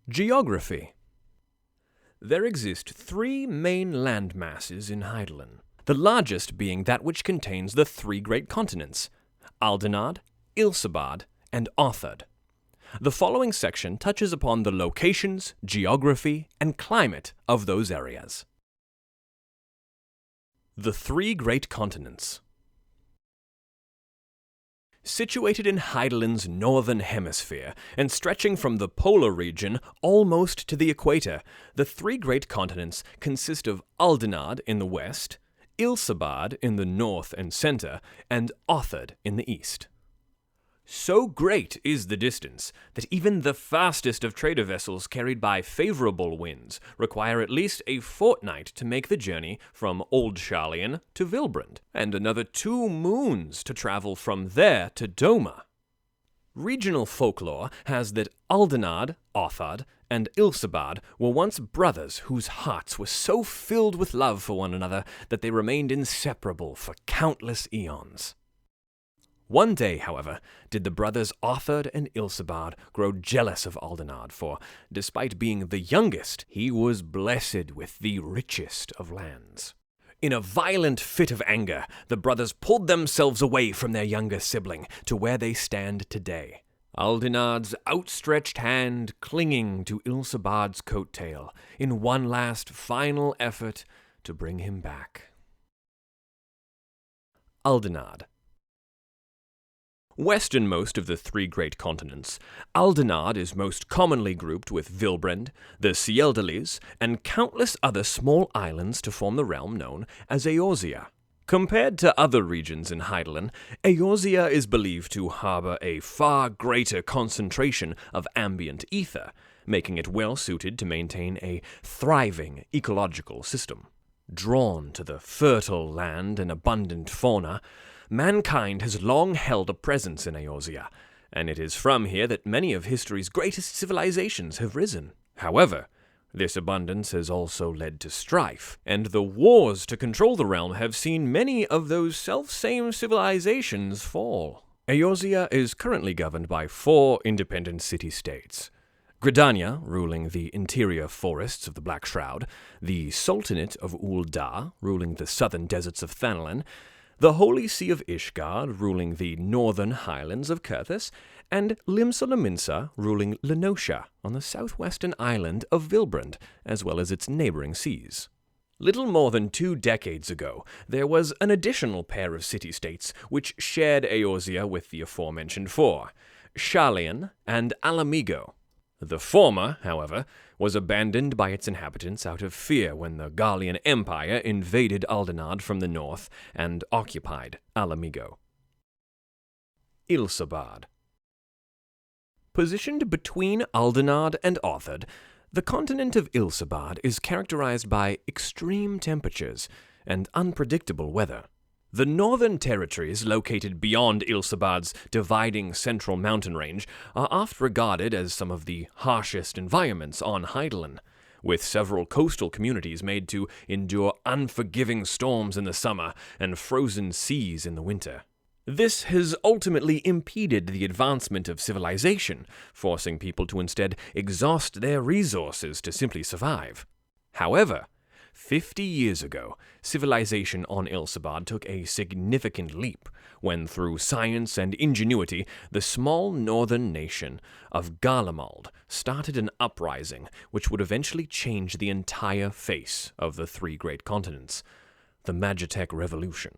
Geography. There exist three main land masses in Hydaelyn, the largest being that which contains the three great continents, Aldenard, Ilsabad, and Authard. The following section touches upon the locations, geography, and climate of those areas. The three great continents. Situated in Hydaelyn's northern hemisphere and stretching from the polar region almost to the equator, the three great continents consist of Aldenard in the west, Ilsabad in the north and center, and Authard in the east. So great is the distance that even the fastest of trader vessels carried by favorable winds require at least a fortnight to make the journey from Old Sharlayan to Vilbrand, and another 2 moons to travel from there to Doma. Regional folklore has that Aldenard, Authard, and Ilsabad were once brothers whose hearts were so filled with love for one another that they remained inseparable for countless eons. One day, however, did the brothers Authard and Ilsabad grow jealous of Aldenard, for, despite being the youngest, he was blessed with the richest of lands. In a violent fit of anger, the brothers pulled themselves away from their younger sibling to where they stand today, Aldenard's outstretched hand clinging to Ilsabad's coattail in one last final effort to bring him back. Aldenard. Westernmost of the three great continents, Aldenard is most commonly grouped with Vilbrand, the Sieldales, and countless other small islands to form the realm known as Eorzea. Compared to other regions in Hydaelyn, Eorzea is believed to harbor a far greater concentration of ambient ether, making it well suited to maintain a thriving ecological system. Drawn to the fertile land and abundant fauna, mankind has long held a presence in Eorzea, and it is from here that many of history's greatest civilizations have risen. However, this abundance has also led to strife, and the wars to control the realm have seen many of those self-same civilizations fall. Eorzea is currently governed by 4 independent city-states. Gridania, ruling the interior forests of the Black Shroud, the Sultanate of Ul'dah, ruling the southern deserts of Thanalan, the Holy See of Ishgard, ruling the northern highlands of Kurthus, and Limsa ruling Lenosha on the southwestern island of Vilbrand, as well as its neighboring seas. Little more than 2 decades ago, there was an additional pair of city-states which shared Eorzea with the aforementioned 4, Sharlayan and Alamigo. The former, however, was abandoned by its inhabitants out of fear when the Garlean Empire invaded Aldenard from the north and occupied Alamigo. Ilsabad. Positioned between Aldenard and Authard, the continent of Ilsabad is characterized by extreme temperatures and unpredictable weather. The northern territories located beyond Ilsabad's dividing central mountain range are oft regarded as some of the harshest environments on Hydaelyn, with several coastal communities made to endure unforgiving storms in the summer and frozen seas in the winter. This has ultimately impeded the advancement of civilization, forcing people to instead exhaust their resources to simply survive. However, 50 years ago, civilization on Ilsabad took a significant leap when, through science and ingenuity, the small northern nation of Garlemald started an uprising which would eventually change the entire face of the 3 great continents, the Magitek Revolution.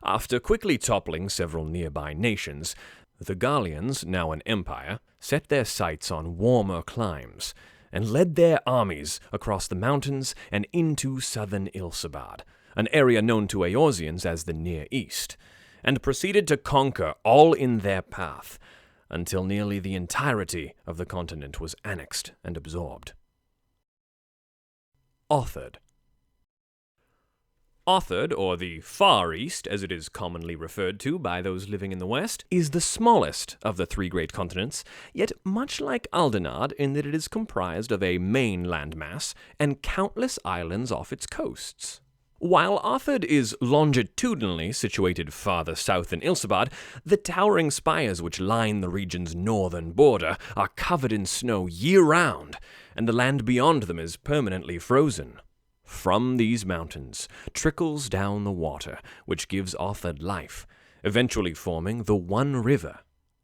After quickly toppling several nearby nations, the Garleans, now an empire, set their sights on warmer climes and led their armies across the mountains and into southern Ilsabad, an area known to Eorzeans as the Near East, and proceeded to conquer all in their path, until nearly the entirety of the continent was annexed and absorbed. Authard. Authard, or the Far East, as it is commonly referred to by those living in the West, is the smallest of the 3 great continents, yet much like Aldenard in that it is comprised of a main landmass and countless islands off its coasts. While Authard is longitudinally situated farther south than Ilsabad, the towering spires which line the region's northern border are covered in snow year-round, and the land beyond them is permanently frozen. From these mountains trickles down the water, which gives Authard life, eventually forming the One River,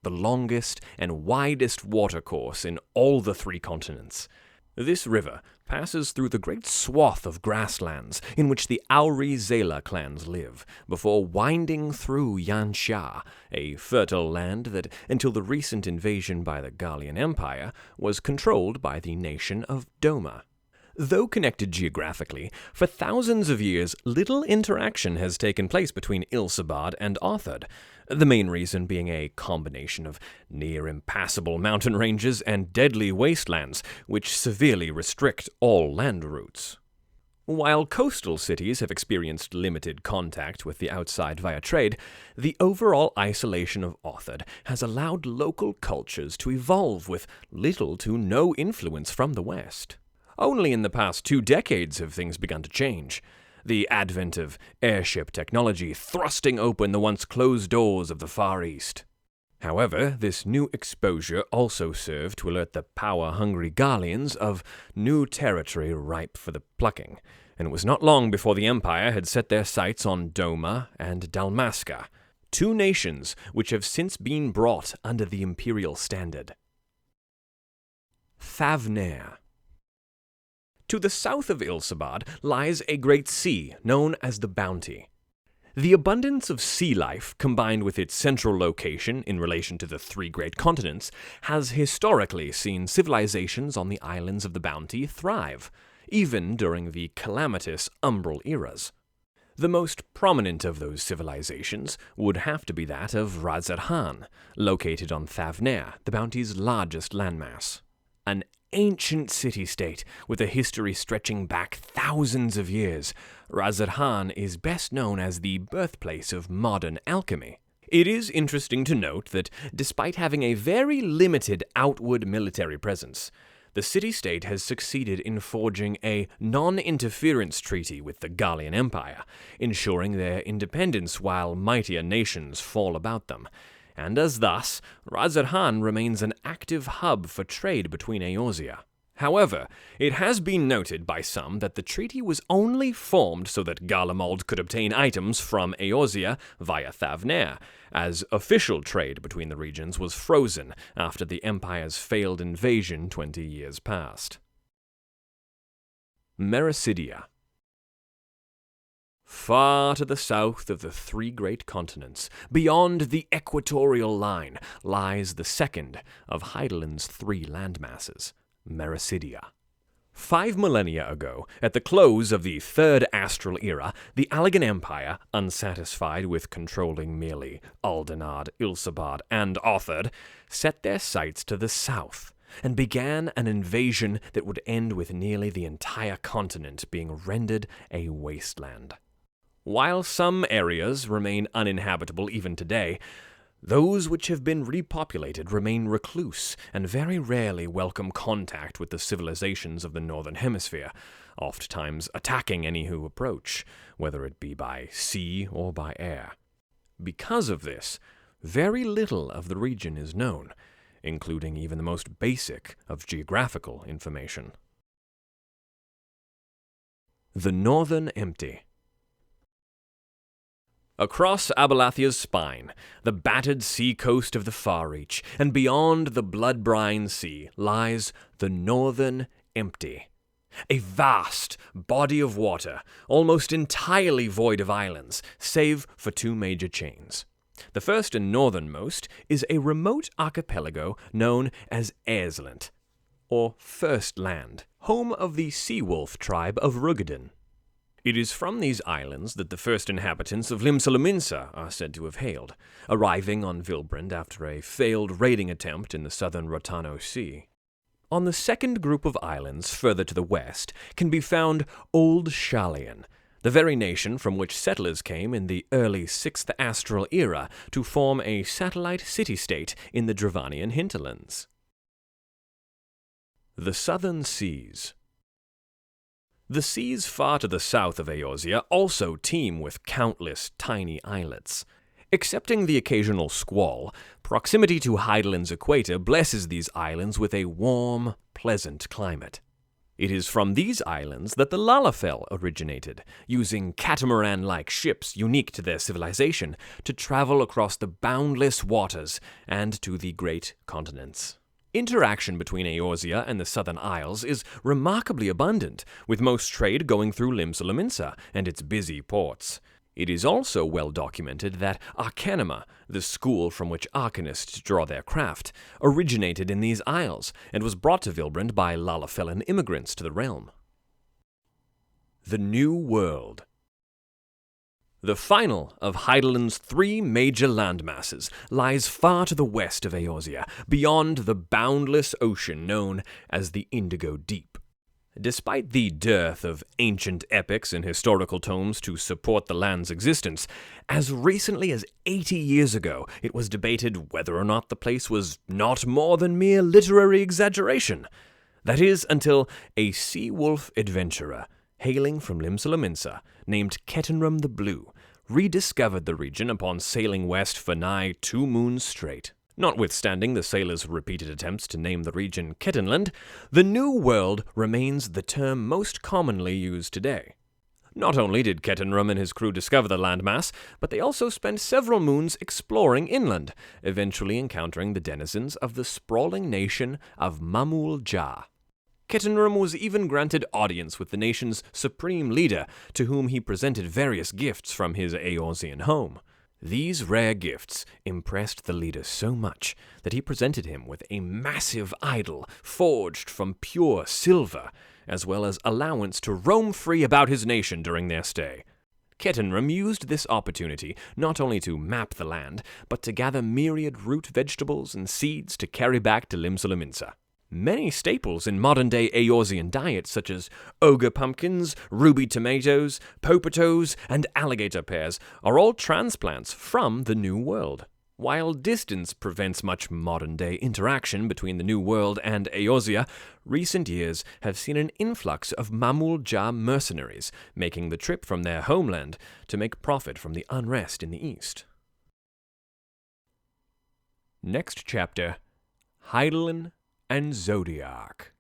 the longest and widest watercourse in all the three continents. This river passes through the great swath of grasslands in which the Eorzea clans live, before winding through Yanxia, a fertile land that, until the recent invasion by the Gallian Empire, was controlled by the nation of Doma. Though connected geographically, for thousands of years little interaction has taken place between Ilsabad and Authard, the main reason being a combination of near-impassable mountain ranges and deadly wastelands, which severely restrict all land routes. While coastal cities have experienced limited contact with the outside via trade, the overall isolation of Authard has allowed local cultures to evolve with little to no influence from the West. Only in the past 2 decades have things begun to change. The advent of airship technology thrusting open the once closed doors of the Far East. However, this new exposure also served to alert the power-hungry Gallians of new territory ripe for the plucking, and it was not long before the Empire had set their sights on Doma and Dalmasca, 2 nations which have since been brought under the imperial standard. Thavnair. To the south of Ilsabad lies a great sea known as the Bounty. The abundance of sea life, combined with its central location in relation to the 3 great continents, has historically seen civilizations on the islands of the Bounty thrive, even during the calamitous umbral eras. The most prominent of those civilizations would have to be that of Razarhan, located on Thavnair, the Bounty's largest landmass. An ancient city-state with a history stretching back thousands of years, Razarhan is best known as the birthplace of modern alchemy. It is interesting to note that, despite having a very limited outward military presence, the city-state has succeeded in forging a non-interference treaty with the Gallian Empire, ensuring their independence while mightier nations fall about them. And as thus, Razarhan remains an active hub for trade between Eorzea. However, it has been noted by some that the treaty was only formed so that Garlemald could obtain items from Eorzea via Thavnair, as official trade between the regions was frozen after the Empire's failed invasion 20 years past. Meracydia. Far to the south of the 3 great continents, beyond the equatorial line, lies the second of Hydaelyn's 3 landmasses, Meracydia. 5 millennia ago, at the close of the 3rd Astral Era, the Allegan Empire, unsatisfied with controlling merely Aldenard, Ilsabad, and Authard, set their sights to the south, and began an invasion that would end with nearly the entire continent being rendered a wasteland. While some areas remain uninhabitable even today, those which have been repopulated remain recluse and very rarely welcome contact with the civilizations of the Northern Hemisphere, ofttimes attacking any who approach, whether it be by sea or by air. Because of this, very little of the region is known, including even the most basic of geographical information. The Northern Empty. Across Abalathia's spine, the battered sea coast of the Far Reach, and beyond the blood-brine sea, lies the Northern Empty. A vast body of water, almost entirely void of islands, save for 2 major chains. The first and northernmost is a remote archipelago known as Eorzea, or First Land, home of the sea-wolf tribe of Rugadin. It is from these islands that the first inhabitants of Limsa are said to have hailed, arriving on Vilbrand after a failed raiding attempt in the southern Rotano Sea. On the second group of islands further to the west can be found Old Shalian, the very nation from which settlers came in the early 6th Astral Era to form a satellite city-state in the Dravanian hinterlands. The Southern Seas. The seas far to the south of Eorzea also teem with countless tiny islets. Excepting the occasional squall, proximity to Hydaelyn's equator blesses these islands with a warm, pleasant climate. It is from these islands that the Lalafell originated, using catamaran-like ships unique to their civilization to travel across the boundless waters and to the great continents. Interaction between Eorzea and the Southern Isles is remarkably abundant, with most trade going through Limsa and its busy ports. It is also well documented that Arcanima, the school from which arcanists draw their craft, originated in these isles and was brought to Vilbrand by Lalafellan immigrants to the realm. The New World. The final of Hydaelyn's 3 major landmasses lies far to the west of Eorzea, beyond the boundless ocean known as the Indigo Deep. Despite the dearth of ancient epics and historical tomes to support the land's existence, as recently as 80 years ago it was debated whether or not the place was not more than mere literary exaggeration. That is, until a sea-wolf adventurer, hailing from Limsa, named Ketenrum the Blue, rediscovered the region upon sailing west for nigh 2 moons straight. Notwithstanding the sailors' repeated attempts to name the region Ketenland, the New World remains the term most commonly used today. Not only did Ketenrum and his crew discover the landmass, but they also spent several moons exploring inland, eventually encountering the denizens of the sprawling nation of Mamul Jah. Ketenrum was even granted audience with the nation's supreme leader, to whom he presented various gifts from his Eorzean home. These rare gifts impressed the leader so much that he presented him with a massive idol forged from pure silver, as well as allowance to roam free about his nation during their stay. Ketenrum used this opportunity not only to map the land, but to gather myriad root vegetables and seeds to carry back to Limsa. Many staples in modern-day Eorzean diet, such as ogre pumpkins, ruby tomatoes, popatos, and alligator pears, are all transplants from the New World. While distance prevents much modern-day interaction between the New World and Eorzea, recent years have seen an influx of Mamul Jah mercenaries making the trip from their homeland to make profit from the unrest in the east. Next chapter, Hydaelyn and Zodiac.